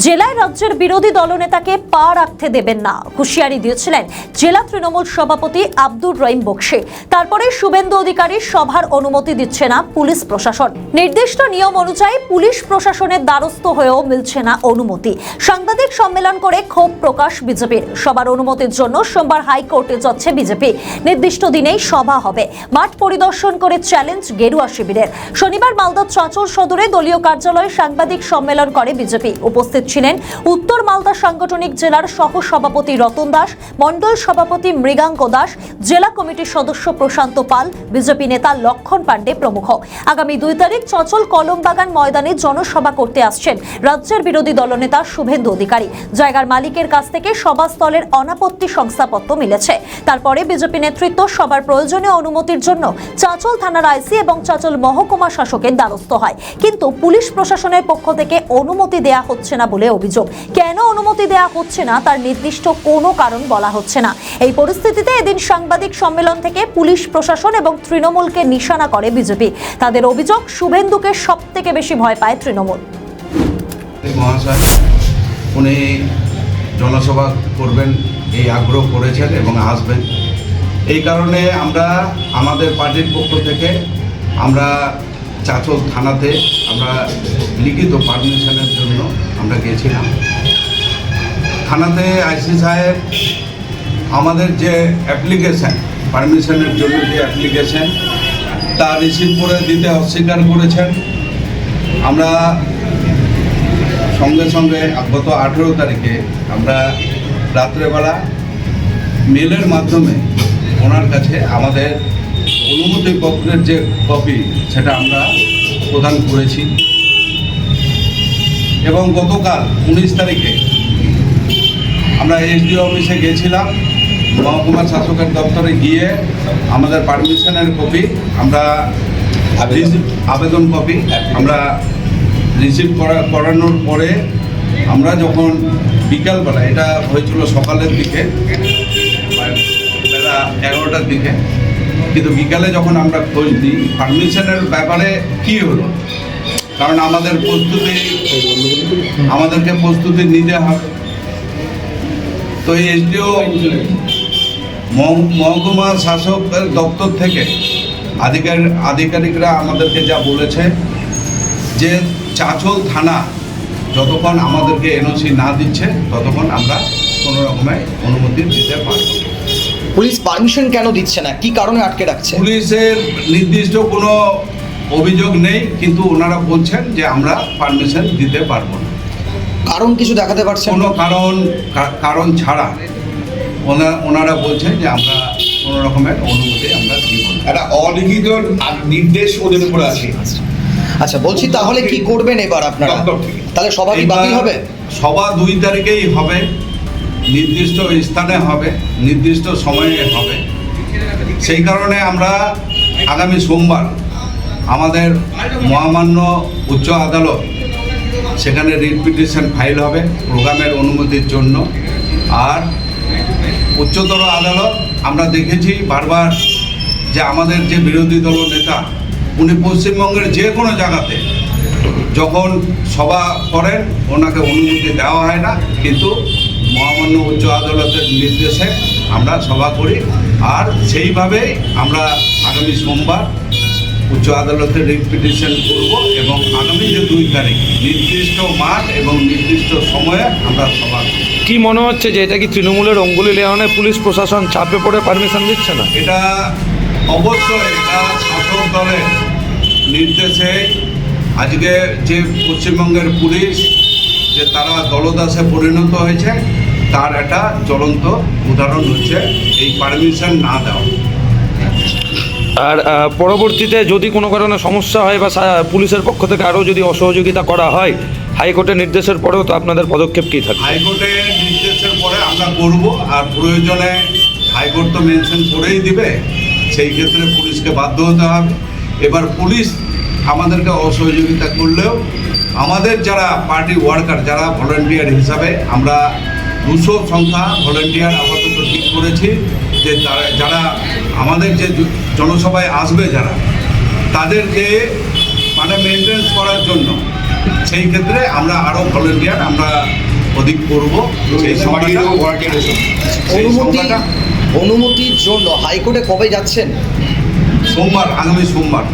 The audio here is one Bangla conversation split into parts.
জেলায় রাজ্যের বিরোধী দলনেতাকে পা রাখতে দেবেন না হুঁশিয়ারি দিয়েছিলেন জেলা তৃণমূল সভাপতি আব্দুর রহিম বক্সি। তারপরে শুভেন্দু অধিকারীর সভার অনুমতি দিচ্ছে না পুলিশ প্রশাসন। নির্দিষ্ট নিয়ম অনুযায়ী পুলিশ প্রশাসনের দ্বারস্থ হয়েও মিলছে না অনুমতি। সাংবাদিক সম্মেলন করে ক্ষোভ প্রকাশ বিজেপির। সবার অনুমতির জন্য সোমবার হাইকোর্টে যাচ্ছে বিজেপি। নির্দিষ্ট দিনেই সভা হবে। মাঠ পরিদর্শন করে চ্যালেঞ্জ গেরুয়া শিবিরের। শনিবার মালদা চাঁচল সদরে দলীয় কার্যালয়ে সাংবাদিক সম্মেলন করে বিজেপি। উপস্থিত ছিলেন উত্তর মালদা সাংগঠনিক জেলার সহ সভাপতি রতন দাস, মণ্ডল সভাপতি মৃগাঙ্ক দাস, জেলা কমিটির সদস্য প্রশান্ত পাল, বিজেপি নেতা লক্ষণ পাণ্ডে প্রমুখ। আগামী 2 তারিখ চাঁচল কলমবাগান ময়দানে জনসভা করতে আসছেন রাজ্যের বিরোধী দলনেতা শুভেন্দু অধিকারী। জায়গার মালিকের কাছ থেকে সভাস্থলের অনাপত্তি শংসাপত্র মিলেছে। তারপরে বিজেপি নেতৃত্ব সবার প্রয়োজনীয় অনুমতির জন্য চাঁচল থানার আইসি এবং চাঁচল মহকুমা শাসকের দ্বারস্থ হয়, কিন্তু পুলিশ প্রশাসনের পক্ষ থেকে অনুমতি দেয়া হচ্ছে না বলে অভিযোগ। কেন অনুমতি দেয়া হচ্ছে না তার নির্দিষ্ট কোনো কারণ বলা হচ্ছে না। এই পরিস্থিতিতে এদিন সাংবাদিক সম্মেলন থেকে পুলিশ প্রশাসন এবং তৃণমূলকে নিশানা করে বিজেপি। তাদের অভিযোগ, শুভেন্দুকে সবথেকে বেশি ভয় পায় তৃণমূল। মহাশয় উনি জনসভা করবেন এই আগ্রহ করেছেন এবং আসবেন। এই কারণে আমরা আমাদের পার্টির পক্ষ থেকে আমরা চাঁচল থানাতে আমরা লিখিত পারমিশনের জন্য আমরা গেছিলাম। থানাতে আইসি সাহেব আমাদের যে অ্যাপ্লিকেশান, পারমিশনের জন্য যে অ্যাপ্লিকেশান, তা রিসিভ করে দিতে অস্বীকার করেছেন। আমরা সঙ্গে সঙ্গে গত 18 তারিখে আমরা রাত্রেবেলা মেলের মাধ্যমে ওনার কাছে আমাদের অনুমতিপত্রের যে কপি সেটা আমরা প্রদান করেছি এবং গতকাল 19 তারিখে আমরা এসডিও অফিসে গেছিলাম। মহকুমা শাসকের দপ্তরে গিয়ে আমাদের পারমিশনের কপি আমরা আবেদন কপি আমরা রিসিভ করানোর পরে আমরা যখন বিকালবেলা, এটা হয়েছিল সকালের দিকে বেলা 11টার দিকে, কিন্তু বিকালে যখন আমরা খোঁজ দিই পারমিশনের ব্যাপারে কি হলো, কারণ আমাদেরকে প্রস্তুতি নিতে হবে। তো এই এসডিও মহকুমা শাসকের দপ্তর থেকে আধিকারিকরা আমাদেরকে যা বলেছে যে চাঁচল থানা যতক্ষণ আমাদেরকে এনওসি না দিচ্ছে ততক্ষণ আমরা কোনো রকমের অনুমতি দিতে পারব। পুলিশ পারমিশন কেন দিচ্ছে না, কি কারণে আটকে রাখছে? পুলিশের নির্দিষ্ট কোনো অভিযোগ নেই, কিন্তু ওনারা বলছেন যে আমরা পারমিশন দিতে পারবো না। কারণ কিছু দেখাতে পারছেন? কোনো কারণ ছাড়া ওনারা বলছেন যে আমরা কোনো রকমের অনুমতি আমরা দিব না। একটা অলিখিত নির্দেশ ওদের উপরে আছে। আচ্ছা, বলছি তাহলে কি করবেন এবার আপনারা? তাহলে সভা কি বাতিল হবে? সভা 2 তারিখেই হবে, নির্দিষ্ট স্থানে হবে, নির্দিষ্ট সময়ে হবে। সেই কারণে আমরা আগামী সোমবার আমাদের মহামান্য উচ্চ আদালত, সেখানে রিট পিটিশন ফাইল হবে প্রোগ্রামের অনুমতির জন্য। আর উচ্চতর আদালত, আমরা দেখেছি বারবার যে আমাদের যে বিরোধী দল নেতা উনি পশ্চিমবঙ্গের যে কোনো জায়গাতে যখন সভা করেন ওনাকে অনুমতি দেওয়া হয় না, কিন্তু মহামান্য উচ্চ আদালতের নির্দেশে আমরা সভা করি। আর সেইভাবেই আমরা আগামী সোমবার উচ্চ আদালতে রিট পিটিশন করব এবং আগামী যে 2 তারিখ নির্দিষ্ট মাঠ এবং নির্দিষ্ট সময়ে আমরা সভা করব। কি মনে হচ্ছে যে এটা কি তৃণমূলের অঙ্গুলি লেওয়ানে পুলিশ প্রশাসন চাপে পড়ে পারমিশন দিচ্ছে না? এটা অবশ্যই এটা শাসক দলের নির্দেশে আজকে যে পশ্চিমবঙ্গের পুলিশ যে তারা দলদাসে পরিণত হয়েছে তার একটা জ্বলন্ত উদাহরণ হচ্ছে এই পারমিশন না দেওয়া। আর পরবর্তীতে যদি কোনো কারণে সমস্যা হয় বা পুলিশের পক্ষ থেকে আরও যদি অসহযোগিতা করা হয় হাইকোর্টের নির্দেশের পরেও, তো আপনাদের পদক্ষেপ কী থাকবে? হাইকোর্টের নির্দেশের পরে আমরা করব, আর প্রয়োজনে হাইকোর্ট তো মেনশন করেই দিবে, সেই ক্ষেত্রে পুলিশকে বাধ্য হতে হবে। এবার পুলিশ আমাদেরকে অসহযোগিতা করলেও আমাদের যারা পার্টি ওয়ার্কার, যারা ভলান্টিয়ার হিসাবে আমরা 200 সংখ্যা ভলান্টিয়ার আপাতত ঠিক করেছি, যে যারা আমাদের যে জনসভায় আসবে যারা, তাদেরকে মেনটেন্স করার জন্য সেই ক্ষেত্রে আমরা আরও ভলেন্টিয়ার আমরা অধিক করব সেই সময়টা সেই সংখ্যাটা অনুমতির জন্য হাইকোর্টে কবে যাচ্ছেন? সোমবার, আগামী সোমবার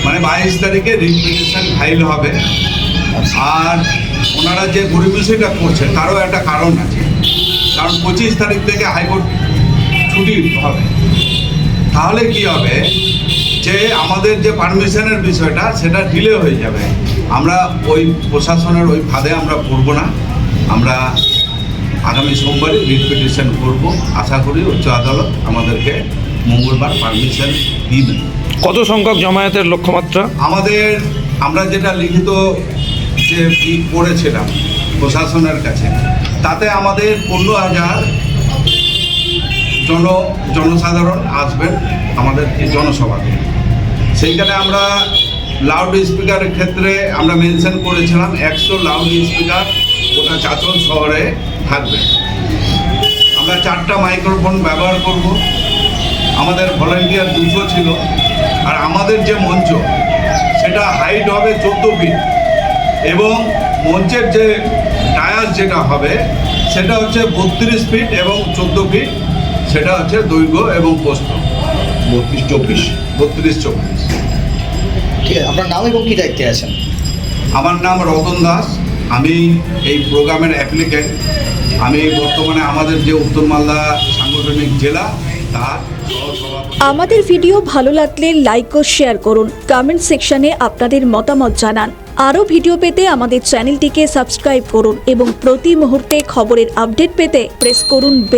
মানে 22 তারিখে রিপিটিশন ফাইল হবে। আর ওনারা যে গরিব বিষয়টা করছে তারও একটা কারণ আছে, কারণ 25 তারিখ থেকে হাইকোর্ট ছুটি হবে। তাহলে কি হবে যে আমাদের যে পারমিশনের বিষয়টা সেটা ডিলে হয়ে যাবে। আমরা ওই প্রশাসনের ওই ফাঁদে আমরা পড়ব না। আমরা আগামী সোমবারই রিপিটিশন করব। আশা করি উচ্চ আদালত আমাদেরকে মঙ্গলবার পারমিশন দিবে। কত সংখ্যক জমায়েতের লক্ষ্যমাত্রা? আমরা যেটা লিখিত যে করেছিলাম প্রশাসনের কাছে, তাতে আমাদের 15,000 জনসাধারণ আসবেন আমাদের এই জনসভাতে। সেইখানে আমরা লাউড স্পিকারের ক্ষেত্রে আমরা মেনশন করেছিলাম 100 লাউড স্পিকার গোটা চাঁচল শহরে থাকবে। আমরা 4টা মাইক্রোফোন ব্যবহার করব। আমাদের ভলান্টিয়ার 200 ছিল। আর আমাদের যে মঞ্চ সেটা হাইট হবে 14 ফিট এবং মঞ্চের যে টায়ার যেটা হবে সেটা হচ্ছে 32 ফিট এবং 14 ফিট, সেটা হচ্ছে দৈর্ঘ্য এবং প্রস্থ 32-24। ঠিক আছে, আপনার নাম এবং কি দায়িত্বে আছেন? আমার নাম রতন দাস, আমি এই প্রোগ্রামের অ্যাপ্লিকেন্ট। আমি বর্তমানে আমাদের যে উত্তর মালদা সাংগঠনিক জেলা তার সহসভাপতি। আমাদের ভিডিও ভালো লাগলে লাইক ও শেয়ার করুন, কমেন্ট সেকশনে আপনাদের মতামত জানান। আরও ভিডিও পেতে আমাদের চ্যানেলটিকে সাবস্ক্রাইব করুন এবং প্রতি মুহূর্তে খবরের আপডেট পেতে প্রেস করুন বেল।